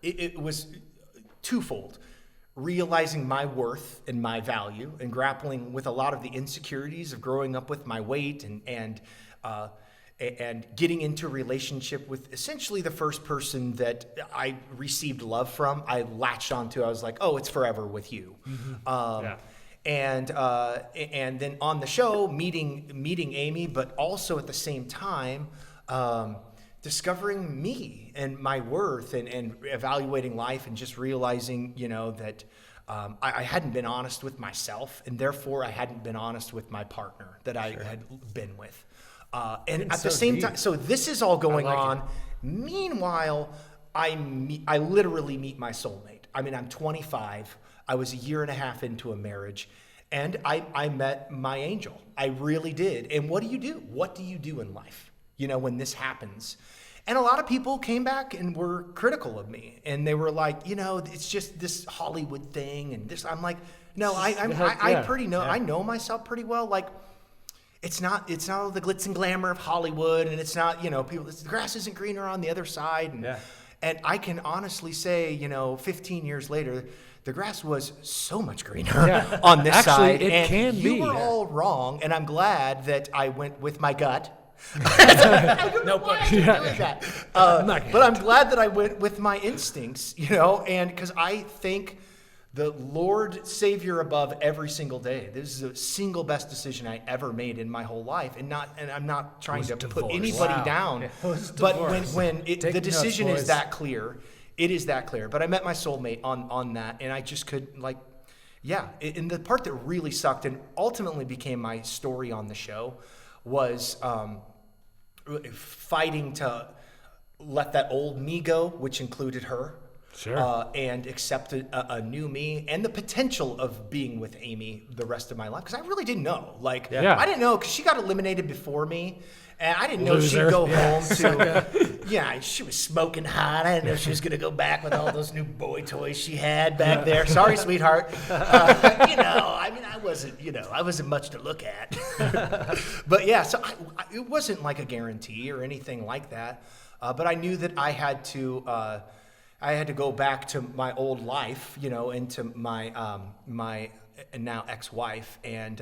it was twofold. Realizing my worth and my value and grappling with a lot of the insecurities of growing up with my weight and getting into a relationship with essentially the first person that I received love from. I latched onto. I was like, oh, it's forever with you. And then on the show, meeting Amy, but also at the same time, discovering me and my worth and evaluating life and just realizing, that I hadn't been honest with myself, and therefore I hadn't been honest with my partner that I had been with. And at the same time, so this is all going on. Meanwhile, I literally meet my soulmate. I mean, I'm 25. I was a year and a half into a marriage, and I met my angel. I really did. And what do you do? What do you do in life, when this happens? And a lot of people came back and were critical of me, and they were like, it's just this Hollywood thing, and this. I'm like, no, I know myself pretty well. Like, it's not all the glitz and glamour of Hollywood, and it's not, people. The grass isn't greener on the other side, and I can honestly say, 15 years later, the grass was so much greener on this side. It and can you be. were all wrong, and I'm glad that I went with my gut. But I'm glad that I went with my instincts, and because I think the Lord Savior above every single day. This is the single best decision I ever made in my whole life, and I'm not trying to put anybody down. But when the decision is that clear, it is that clear. But I met my soulmate on that, and I just could and the part that really sucked and ultimately became my story on the show was fighting to let that old me go, which included her. Sure. And accept a new me and the potential of being with Amy the rest of my life. Because I really didn't know. I didn't know because she got eliminated before me. And I didn't know she'd go home to, she was smoking hot. I didn't know she was going to go back with all those new boy toys she had back there. Sorry, sweetheart. I wasn't much to look at. But so it wasn't like a guarantee or anything like that. But I knew that I had to go back to my old life, into my my now ex-wife and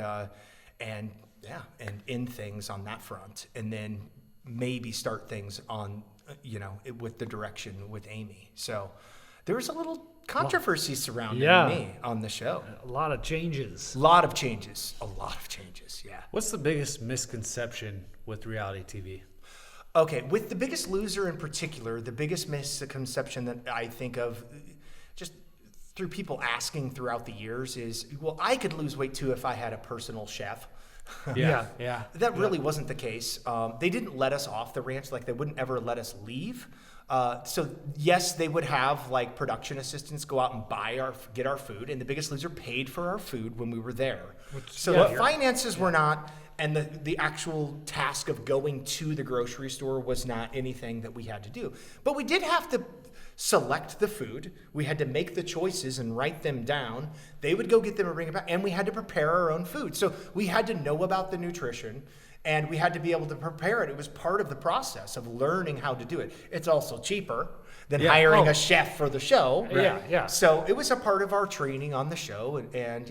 end things on that front, and then maybe start things on with the direction with Amy. So there was a little controversy surrounding me on the show. A lot of changes. A lot of changes. Yeah. What's the biggest misconception with reality TV? Okay, with The Biggest Loser in particular, the biggest misconception that I think of just through people asking throughout the years is, well, I could lose weight too if I had a personal chef. Yeah. That really wasn't the case. They didn't let us off the ranch. They wouldn't ever let us leave. So yes, they would have production assistants go out and get our food, and The Biggest Loser paid for our food when we were there. The finances were not, and the actual task of going to the grocery store was not anything that we had to do. But we did have to select the food. We had to make the choices and write them down. They would go get them and bring it back, and we had to prepare our own food. So we had to know about the nutrition, and we had to be able to prepare it. It was part of the process of learning how to do it. It's also cheaper than hiring a chef for the show. Right? Yeah. So it was a part of our training on the show, and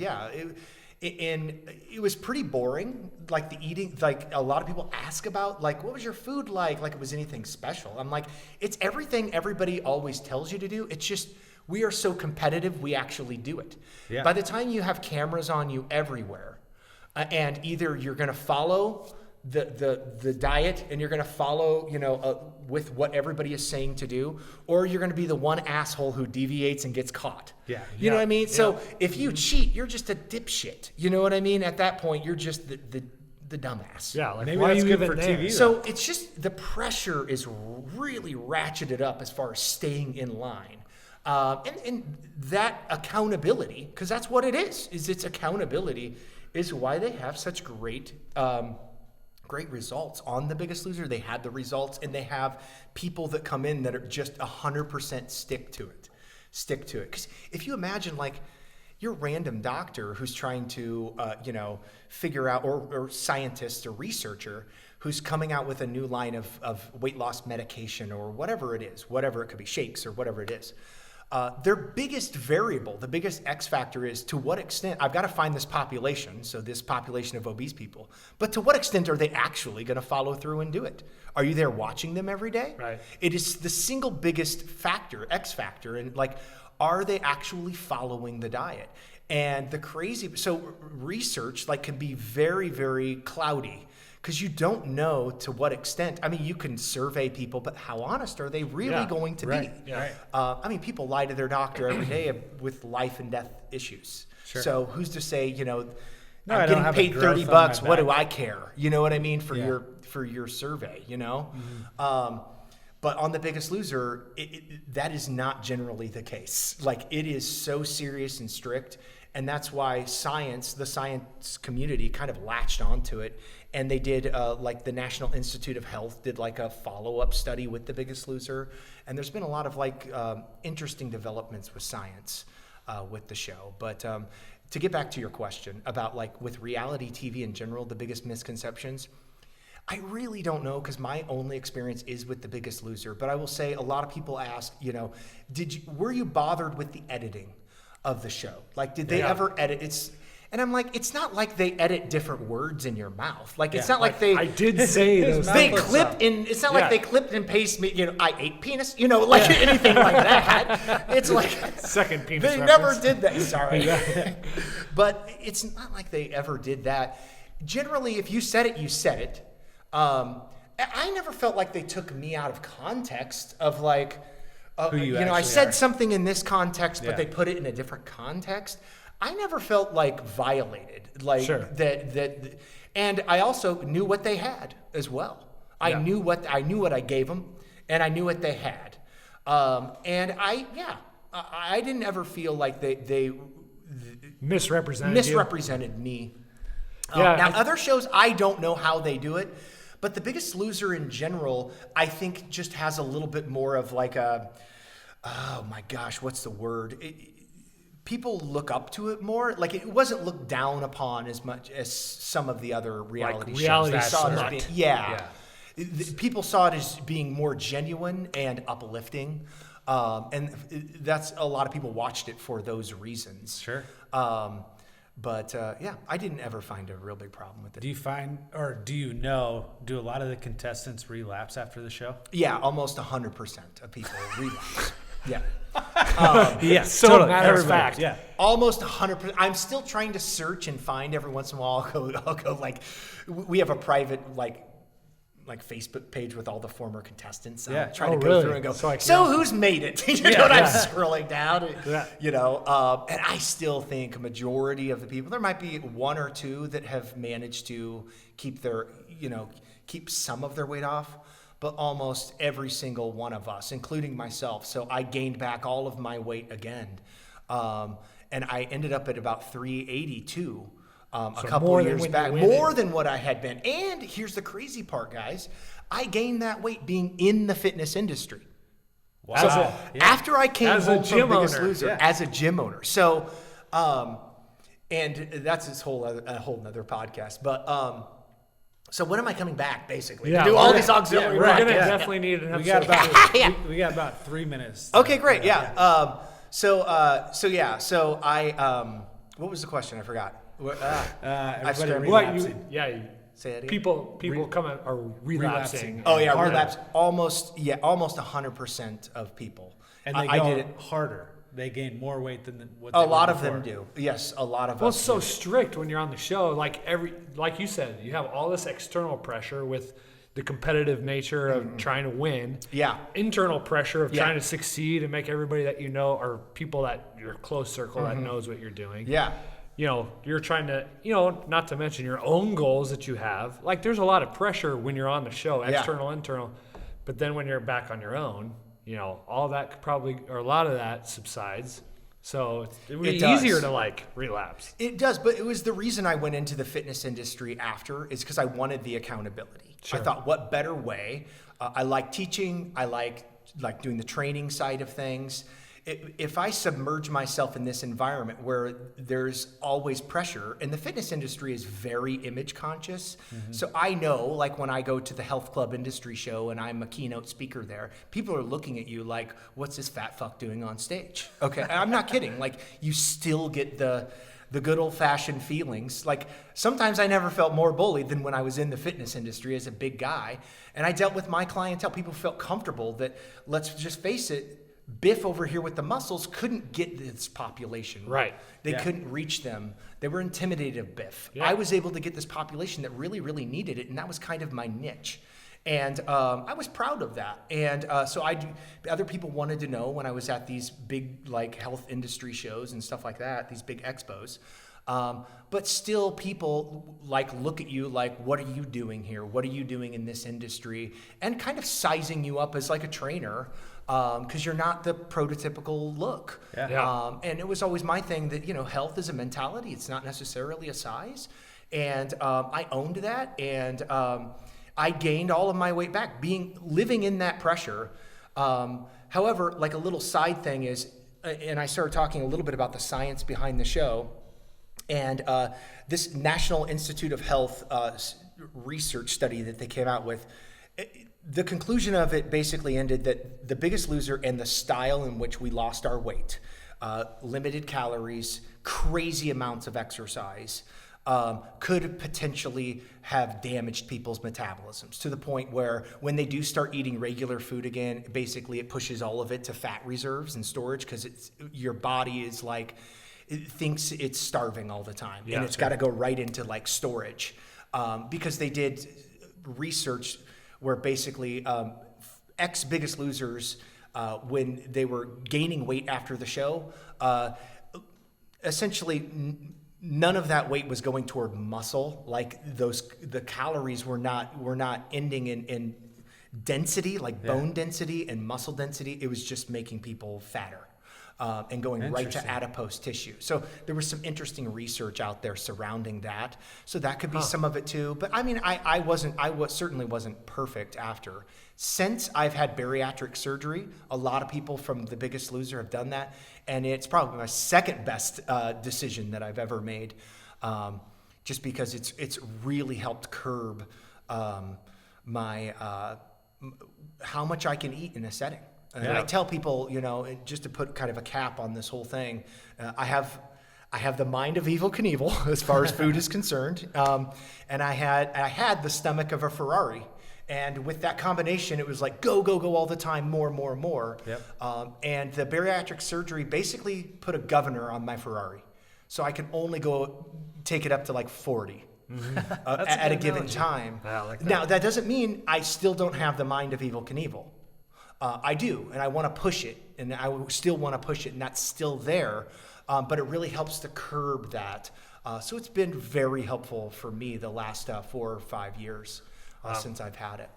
it was pretty boring. The eating, a lot of people ask about, what was your food like it was anything special. I'm like, it's everything everybody always tells you to do. It's just, we are so competitive, we actually do it. Yeah. By the time you have cameras on you everywhere, and either you're going to follow the diet and you're going to follow, with what everybody is saying to do, or you're going to be the one asshole who deviates and gets caught. Yeah. You know what I mean? Yeah. So if you cheat, you're just a dipshit. You know what I mean? At that point, you're just the dumbass. Yeah. Maybe that's good for TV. So it's just the pressure is really ratcheted up as far as staying in line. And that accountability, because that's what it is it's accountability, is why they have such great results on The Biggest Loser. They had the results, and they have people that come in that are just 100% stick to it. Because if you imagine, your random doctor who's trying to, figure out, or scientist or researcher who's coming out with a new line of weight loss medication or whatever it is, whatever it could be, shakes or whatever it is. Their biggest variable, the biggest X factor is to what extent, I've got to find this population, so this population of obese people, but to what extent are they actually going to follow through and do it? Are you there watching them every day? Right. It is the single biggest factor, X factor, and are they actually following the diet? And so research can be very, very cloudy, because you don't know to what extent. I mean, you can survey people, but how honest are they really going to be? Yeah. I mean, people lie to their doctor every day with life and death issues. Sure. So who's to say, you know, No, I I'm don't getting have a paid growth $30. on my What do back. I care? You know what I mean? For Yeah. your survey, you know? But on The Biggest Loser, that is not generally the case. Like, it is so serious and strict. And that's why the science community kind of latched onto it. And they did, like the National Institute of Health did like a follow-up study with The Biggest Loser. And there's been a lot of like interesting developments with science with the show. But to get back to your question about like with reality TV in general, the biggest misconceptions, I really don't know, because my only experience is with The Biggest Loser. But I will say a lot of people ask, you know, were you bothered with the editing of the show? Like, did they ever edit? And I'm like, it's not like they edit different words in your mouth. Like, it's not like they. I did say those. They mouth clip in. It's not like they clipped and paste me. You know, I ate penis. You know, like anything like that. It's like Second penis they reference. never did that. Sorry, but it's not like they ever did that. Generally, if you said it, you said it. I never felt like they took me out of context of like, Who you know, I actually said are. something in this context, but Yeah. they put it in a different context. I never felt like violated, like Sure. that, and I also knew what they had as well. I knew what I gave them, and I knew what they had, and I didn't ever feel like they misrepresented me. Yeah, Now, other shows, I don't know how they do it, but The Biggest Loser in general, I think just has a little bit more of like a, oh my gosh, what's the word? People look up to it more. Like, it wasn't looked down upon as much as some of the other reality reality shows. They saw it as smut. being, people saw it as being more genuine and uplifting. And that's a lot of people watched it for those reasons. Sure. But I didn't ever find a real big problem with it. Do you find, or do you know, do a lot of the contestants relapse after the show? Yeah, almost 100% of people relapse. Yeah. Yes, So matter of fact. Yeah. Almost 100%. I'm still trying to search and find every once in a while. I'll go like, we have a private like Facebook page with all the former contestants. Yeah. I'm trying to Oh, go really? through and go, So so, I can- who's made it? You know what I'm scrolling down, you know, and I still think a majority of the people, there might be one or two that have managed to keep keep some of their weight off, but almost every single one of us, including myself. So I gained back all of my weight again. And I ended up at about 382 a couple more of than years when you back, went in. more than what I had been. And here's the crazy part, guys. I gained that weight being in the fitness industry. Wow. So after I came As a home from gym Biggest owner, Loser, as a gym owner. So, and that's a whole nother podcast. But so when am I coming back, basically? Yeah, to do all we're- these auxiliary We're gonna podcasts? definitely need an We got episode. about we got about 3 minutes. Okay, great. Yeah. So I what was the question? I forgot. Everybody started- What relapsing. you Say that again. people come are relapsing. Oh yeah, Harder. relapse. Almost 100% of people. And they I go did it. harder. They gain more weight than what A they lot were of them before. do. Yes, a lot of Well, us. it's so do. strict when you're on the show. Like you said, you have all this external pressure with the competitive nature of trying to win. Yeah. Internal pressure of Yeah. trying to succeed and make everybody that you know or people that your close circle that knows what you're doing. Yeah. You know, you're trying to, not to mention your own goals that you have. Like, there's a lot of pressure when you're on the show, Yeah. external, internal. But then when you're back on your own, all that could probably, or a lot of that subsides. So it would be It does. easier to relapse. It does, but it was the reason I went into the fitness industry after is because I wanted the accountability. Sure. I thought, what better way? I like teaching. I like doing the training side of things. If I submerge myself in this environment where there's always pressure, and the fitness industry is very image conscious, so I know, like when I go to the health club industry show and I'm a keynote speaker there, people are looking at you like, what's this fat fuck doing on stage? Okay, I'm not kidding. Like, you still get the good old-fashioned feelings. Like, sometimes I never felt more bullied than when I was in the fitness industry as a big guy, and I dealt with my clientele. People felt comfortable that, let's just face it, Biff over here with the muscles couldn't get this population. Right. They Yeah. couldn't reach them. They were intimidated of Biff. Yeah. I was able to get this population that really, really needed it, and that was kind of my niche. And I was proud of that. And so other people wanted to know when I was at these big like health industry shows and stuff like that, these big expos. But still people like look at you like, what are you doing here? What are you doing in this industry? And kind of sizing you up as like a trainer because you're not the prototypical look. Yeah. Yeah. And it was always my thing that, health is a mentality. It's not necessarily a size. And I owned that. And I gained all of my weight back living in that pressure. However, like a little side thing is, and I started talking a little bit about the science behind the show. And this National Institute of Health research study that they came out with, the conclusion of it basically ended that The Biggest Loser and the style in which we lost our weight, limited calories, crazy amounts of exercise, could potentially have damaged people's metabolisms to the point where when they do start eating regular food again, basically it pushes all of it to fat reserves and storage because your body is like, it thinks it's starving all the time, Yeah, and it's got to go right into like storage because they did research where basically ex-Biggest Losers, when they were gaining weight after the show, essentially none of that weight was going toward muscle. Like the calories were not ending in density, like bone density and muscle density. It was just making people fatter. And going right to adipose tissue. So there was some interesting research out there surrounding that. So that could be some of it too. But I mean, I certainly wasn't perfect after. Since I've had bariatric surgery, a lot of people from The Biggest Loser have done that. And it's probably my second best decision that I've ever made. Just because it's really helped curb my how much I can eat in a setting. And I tell people, just to put kind of a cap on this whole thing, I have the mind of Evel Knievel as far as food is concerned, and I had the stomach of a Ferrari, and with that combination, it was like go all the time, more. Yep. And the bariatric surgery basically put a governor on my Ferrari, so I could only take it up to like 40. At a given time. Yeah, I like that. Now that doesn't mean I still don't have the mind of Evel Knievel. I do, and I want to push it, and I still want to push it, and that's still there, but it really helps to curb that. So it's been very helpful for me the last 4 or 5 years since I've had it.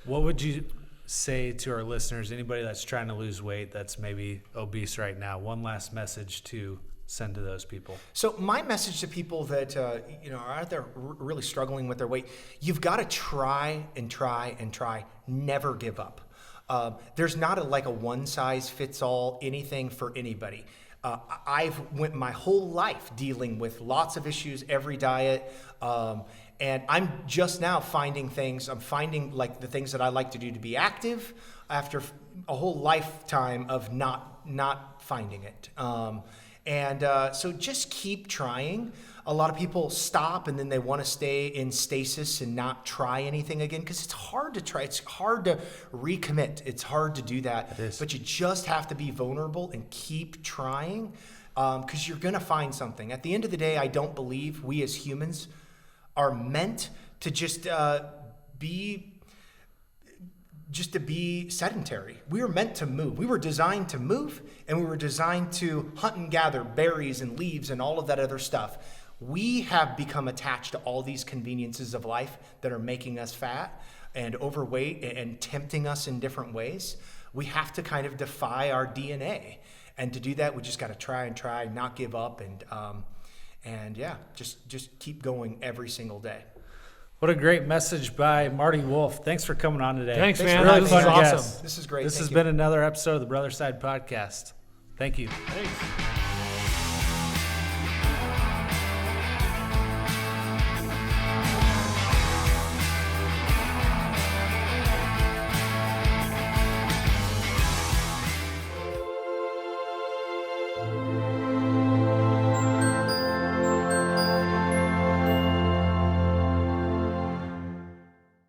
What would you say to our listeners, anybody that's trying to lose weight that's maybe obese right now? One last message to send to those people. So my message to people that are out there really struggling with their weight, you've got to try and try and try. Never give up. There's not a one size fits all anything for anybody. I've went my whole life dealing with lots of issues, every diet, and I'm just now finding things. I'm finding like the things that I like to do to be active after a whole lifetime of not finding it. So just keep trying. A lot of people stop and then they want to stay in stasis and not try anything again because it's hard to try. It's hard to recommit. It's hard to do that. It is. But you just have to be vulnerable and keep trying because you're going to find something. At the end of the day, I don't believe we as humans are meant to just be sedentary. We were meant to move. We were designed to move, and we were designed to hunt and gather berries and leaves and all of that other stuff. We have become attached to all these conveniences of life that are making us fat and overweight and tempting us in different ways. We have to kind of defy our DNA. And to do that, we just got to try, not give up, and just keep going every single day. What a great message by Marty Wolff. Thanks for coming on today. Thanks, man. Really This fun is guest. awesome. This is great. This Thank has you. been another episode of the Brother Side Podcast. Thank you. Thanks.